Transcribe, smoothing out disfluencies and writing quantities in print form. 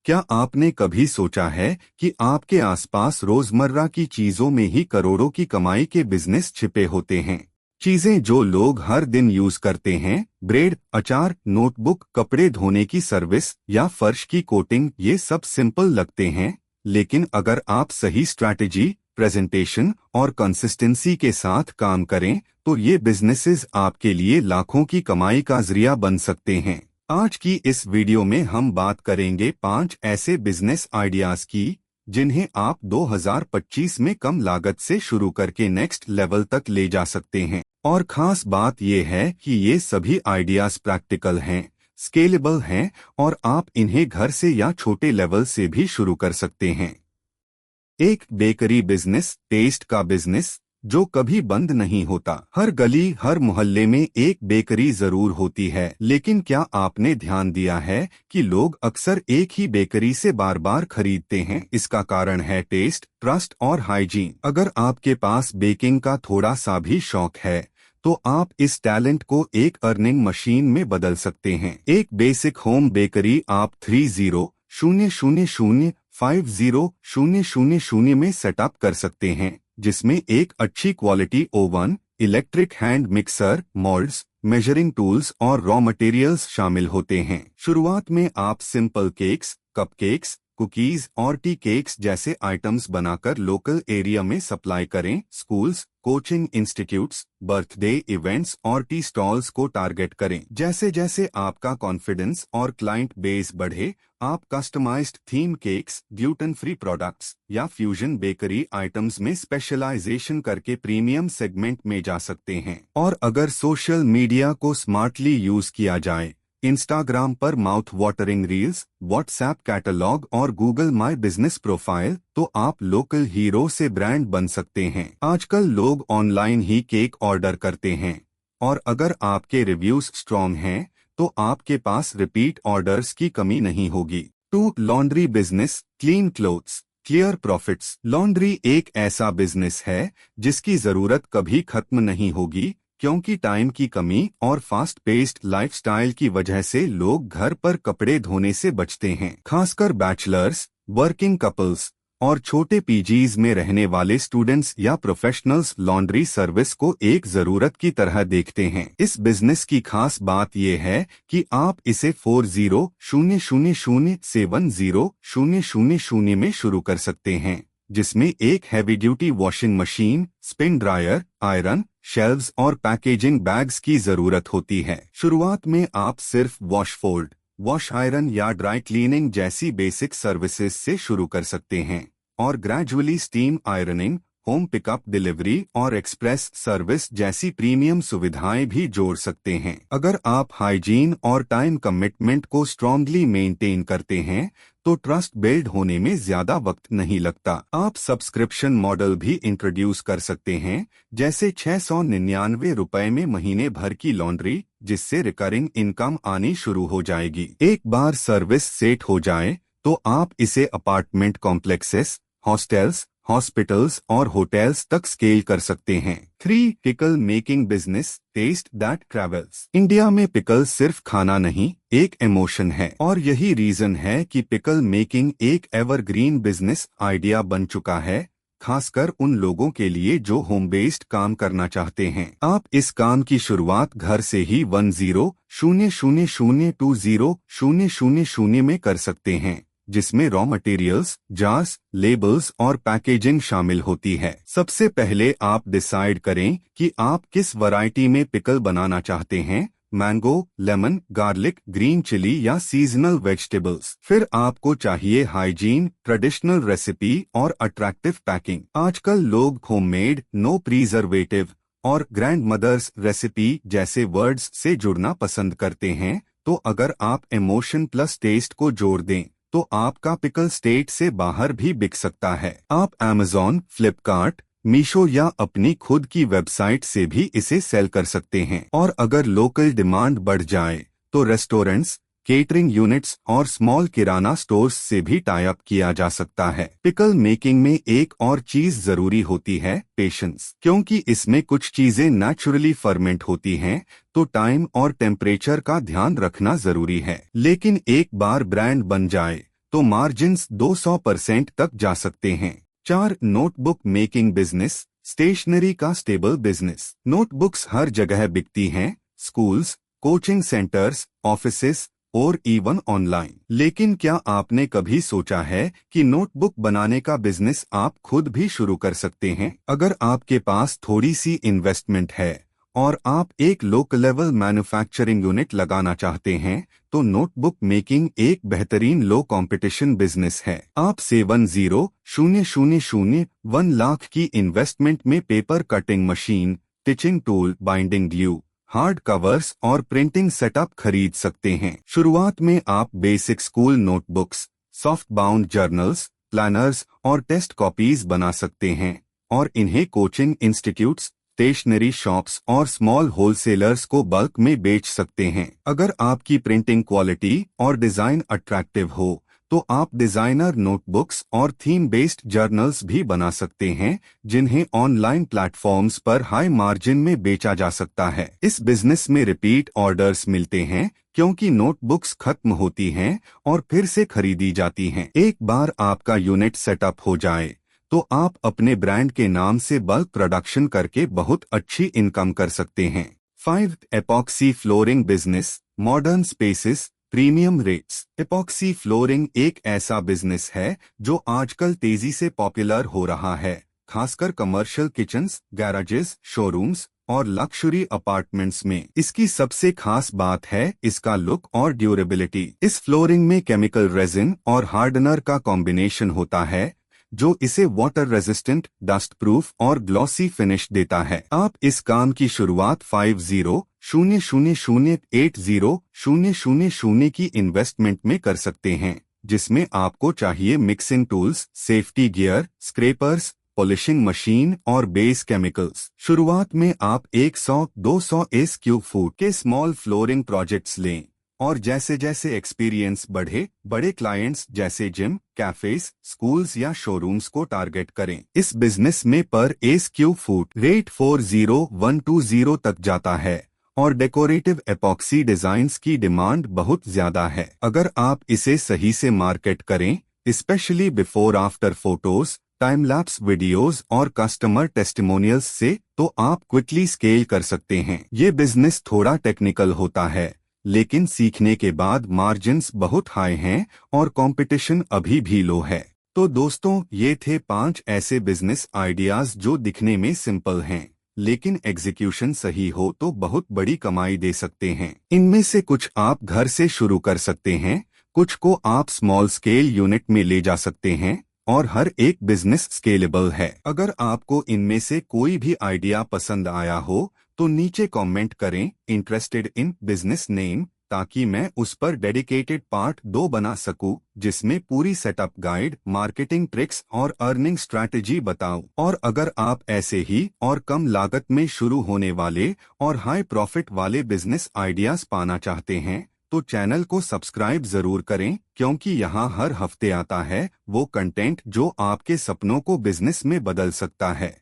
क्या आपने कभी सोचा है कि आपके आसपास रोजमर्रा की चीजों में ही करोड़ों की कमाई के बिजनेस छिपे होते हैं? चीजें जो लोग हर दिन यूज करते हैं, ब्रेड, अचार, नोटबुक, कपड़े धोने की सर्विस या फर्श की कोटिंग, ये सब सिंपल लगते हैं, लेकिन अगर आप सही स्ट्रैटेजी, प्रेजेंटेशन और कंसिस्टेंसी के साथ काम करें, तो ये बिजनेसेस आपके लिए लाखों की कमाई का जरिया बन सकते हैं। आज की इस वीडियो में हम बात करेंगे 5 ऐसे बिजनेस आइडियाज की जिन्हें आप 2025 में कम लागत से शुरू करके नेक्स्ट लेवल तक ले जा सकते हैं। और खास बात यह है कि ये सभी आइडियाज प्रैक्टिकल हैं, स्केलेबल हैं और आप इन्हें घर से या छोटे लेवल से भी शुरू कर सकते हैं। एक बेकरी बिजनेस, टेस्ट का बिजनेस जो कभी बंद नहीं होता। हर गली, हर मोहल्ले में एक बेकरी जरूर होती है, लेकिन क्या आपने ध्यान दिया है कि लोग अक्सर एक ही बेकरी से बार बार खरीदते हैं? इसका कारण है टेस्ट, ट्रस्ट और हाइजीन। अगर आपके पास बेकिंग का थोड़ा सा भी शौक है, तो आप इस टैलेंट को एक अर्निंग मशीन में बदल सकते हैं। एक बेसिक होम बेकरी आप 30005000 में सेटअप कर सकते हैं, जिसमें एक अच्छी quality oven, electric hand mixer, moulds, measuring tools और रॉ मटेरियल्स शामिल होते हैं। शुरुआत में आप सिंपल केक्स, कपकेक्स, कुकीज और टी केक्स जैसे आइटम्स बनाकर लोकल एरिया में सप्लाई करें। Schools, coaching institutes, birthday events और टी स्टॉल्स को टारगेट करें। जैसे जैसे आपका कॉन्फिडेंस और क्लाइंट बेस बढ़े, आप customized theme cakes, gluten free products या फ्यूजन बेकरी आइटम्स में स्पेशलाइजेशन करके प्रीमियम सेगमेंट में जा सकते हैं। और अगर सोशल मीडिया को स्मार्टली यूज किया जाए, इंस्टाग्राम पर mouth watering reels, WhatsApp catalogue और गूगल माई बिजनेस प्रोफाइल, तो आप लोकल हीरो से ब्रांड बन सकते हैं। आजकल लोग ऑनलाइन ही केक ऑर्डर करते हैं, और अगर आपके रिव्यूज स्ट्रॉन्ग हैं, तो आपके पास रिपीट ऑर्डर्स की कमी नहीं होगी। 2. Laundry business, clean clothes, clear profits. Laundry एक ऐसा बिजनेस है जिसकी जरूरत कभी खत्म नहीं होगी, क्योंकि टाइम की कमी और फास्ट पेस्ड लाइफस्टाइल की वजह से लोग घर पर कपड़े धोने से बचते हैं। खासकर बैचलर्स, वर्किंग कपल्स और छोटे पीजीज में रहने वाले स्टूडेंट्स या प्रोफेशनल्स लॉन्ड्री सर्विस को एक जरूरत की तरह देखते हैं। इस बिजनेस की खास बात यह है कि आप इसे 40,000 से 10,000 में शुरू कर सकते हैं, जिसमें एक heavy duty washing machine, spin dryer, iron, shelves और पैकेजिंग बैग्स की जरूरत होती है। शुरुआत में आप सिर्फ वॉश फोल्ड, वॉश आयरन या ड्राई क्लीनिंग जैसी बेसिक सर्विसेज से शुरू कर सकते हैं, और gradually steam ironing, home pickup delivery और एक्सप्रेस सर्विस जैसी प्रीमियम सुविधाएं भी जोड़ सकते हैं। अगर आप हाइजीन और टाइम कमिटमेंट को स्ट्रांगली मेंटेन करते हैं, तो ट्रस्ट बिल्ड होने में ज्यादा वक्त नहीं लगता। आप सब्सक्रिप्शन मॉडल भी इंट्रोड्यूस कर सकते हैं, जैसे 699 रुपए में महीने भर की लॉन्ड्री, जिससे रिकरिंग इनकम आनी शुरू हो जाएगी। एक बार सर्विस सेट हो जाए, तो आप इसे अपार्टमेंट कॉम्प्लेक्सेस, हॉस्टल्स, हॉस्पिटल्स और होटल्स तक स्केल कर सकते हैं। 3. Pickle making business, taste that travels. India में पिकल सिर्फ खाना नहीं, एक इमोशन है, और यही रीजन है कि पिकल मेकिंग एक एवरग्रीन बिजनेस आइडिया बन चुका है, खासकर उन लोगों के लिए जो होम बेस्ड काम करना चाहते हैं। आप इस काम की शुरुआत घर से ही 10,000 में कर सकते हैं, जिसमें रॉ मटेरियल्स, जार्स, लेबल्स और पैकेजिंग शामिल होती है। सबसे पहले आप डिसाइड करें कि आप किस वैरायटी में पिकल बनाना चाहते हैं, mango, lemon, garlic, green chilli या सीजनल वेजिटेबल्स। फिर आपको चाहिए हाइजीन, ट्रेडिशनल रेसिपी और अट्रैक्टिव पैकिंग। आजकल लोग होममेड, नो प्रिजर्वेटिव और ग्रैंड मदर्स रेसिपी जैसे वर्ड्स से जुड़ना पसंद करते हैं, तो अगर आप इमोशन प्लस टेस्ट को जोड़ दें, तो आपका पिकल स्टेट से बाहर भी बिक सकता है। आप Amazon, फ्लिपकार्ट, मीशो या अपनी खुद की वेबसाइट से भी इसे सेल कर सकते हैं। और अगर लोकल डिमांड बढ़ जाए, तो रेस्टोरेंट्स, केटरिंग यूनिट्स और स्मॉल किराना स्टोर्स से भी टाई अप किया जा सकता है। पिकल मेकिंग में एक और चीज जरूरी होती है, पेशेंस। क्योंकि इसमें कुछ चीजें नेचुरली फर्मेंट होती हैं, तो टाइम और टेम्परेचर का ध्यान रखना जरूरी है। लेकिन एक बार ब्रांड बन जाए, तो मार्जिन्स 200% तक जा सकते हैं। 4. नोटबुक मेकिंग बिजनेस, स्टेशनरी का स्टेबल बिजनेस। नोटबुक्स हर जगह बिकती हैं, स्कूल्स, कोचिंग सेंटर्स, ऑफिसेस और इवन ऑनलाइन। लेकिन क्या आपने कभी सोचा है कि नोटबुक बनाने का बिजनेस आप खुद भी शुरू कर सकते हैं? अगर आपके पास थोड़ी सी इन्वेस्टमेंट है और आप एक लोकल लेवल मैन्युफैक्चरिंग यूनिट लगाना चाहते हैं, तो नोटबुक मेकिंग एक बेहतरीन लो कंपटीशन बिजनेस है। आप 70,000 लाख की इन्वेस्टमेंट में paper cutting machine, teaching tool, binding glue, hard covers और प्रिंटिंग सेटअप खरीद सकते हैं। शुरुआत में आप basic school notebooks, soft bound journals, planners और टेस्ट कॉपीज बना सकते हैं और इन्हें कोचिंग इंस्टीट्यूट्स, स्टेशनरी शॉप्स और स्मॉल होलसेलर्स को बल्क में बेच सकते हैं। अगर आपकी प्रिंटिंग क्वालिटी और डिजाइन अट्रैक्टिव हो, तो आप डिजाइनर नोटबुक्स और थीम बेस्ड जर्नल्स भी बना सकते हैं, जिन्हें ऑनलाइन प्लेटफॉर्म्स पर हाई मार्जिन में बेचा जा सकता है। इस बिजनेस में रिपीट ऑर्डर्स मिलते हैं, क्योंकि नोटबुक्स खत्म होती हैं और फिर से खरीदी जाती हैं। एक बार आपका यूनिट सेटअप हो जाए, तो आप अपने ब्रांड के नाम से बल्क प्रोडक्शन करके बहुत अच्छी इनकम कर सकते हैं। 5. Epoxy flooring business, modern spaces, premium rates. Epoxy flooring एक ऐसा बिजनेस है जो आजकल तेजी से पॉपुलर हो रहा है, खासकर कमर्शियल किचन्स, गैराजेस, शोरूम्स और लक्जरी अपार्टमेंट्स में। इसकी सबसे खास बात है इसका लुक और ड्यूरेबिलिटी। इस फ्लोरिंग में केमिकल रेजिन और हार्डनर का कॉम्बिनेशन होता है, जो इसे वाटर रेजिस्टेंट, डस्ट प्रूफ और ग्लॉसी फिनिश देता है। आप इस काम की शुरुआत 50,000,80,000 की इन्वेस्टमेंट में कर सकते हैं, जिसमें आपको चाहिए mixing tools, safety gear, scrapers, polishing machine और बेस केमिकल्स। शुरुआत में आप 100-200 SQ फुट के स्मॉल फ्लोरिंग प्रोजेक्ट्स लें और जैसे जैसे एक्सपीरियंस बढ़े, बड़े क्लाइंट्स जैसे जिम, कैफेज, स्कूल्स या शोरूम्स को टारगेट करें। इस बिजनेस में पर SQ फुट रेट 40,120 तक जाता है और डेकोरेटिव एपॉक्सी डिजाइन्स की डिमांड बहुत ज्यादा है। अगर आप इसे सही से मार्केट करें, specially before after photos, time lapse videos और कस्टमर टेस्टिमोनियल्स से, तो आप क्विकली स्केल कर सकते हैं। ये बिजनेस थोड़ा टेक्निकल होता है, लेकिन सीखने के बाद मार्जिन्स बहुत हाई हैं और कंपटीशन अभी भी लो है। तो दोस्तों, ये थे 5 ऐसे बिजनेस आइडियाज जो दिखने में सिंपल हैं, लेकिन एग्जीक्यूशन सही हो तो बहुत बड़ी कमाई दे सकते हैं। इनमें से कुछ आप घर से शुरू कर सकते हैं, कुछ को आप स्मॉल स्केल यूनिट में ले जा सकते हैं और हर एक बिजनेस स्केलेबल है। अगर आपको इनमें से कोई भी आइडिया पसंद आया हो, तो नीचे कमेंट करें इंटरेस्टेड इन बिजनेस नेम, ताकि मैं उस पर डेडिकेटेड पार्ट 2 बना सकूं, जिसमें पूरी सेटअप गाइड, मार्केटिंग ट्रिक्स और अर्निंग स्ट्रैटेजी बताऊं। और अगर आप ऐसे ही और कम लागत में शुरू होने वाले और हाई प्रॉफिट वाले बिजनेस आइडियाज पाना चाहते हैं, तो चैनल को सब्सक्राइब जरूर करें, क्योंकि यहाँ हर हफ्ते आता है वो कंटेंट जो आपके सपनों को बिजनेस में बदल सकता है।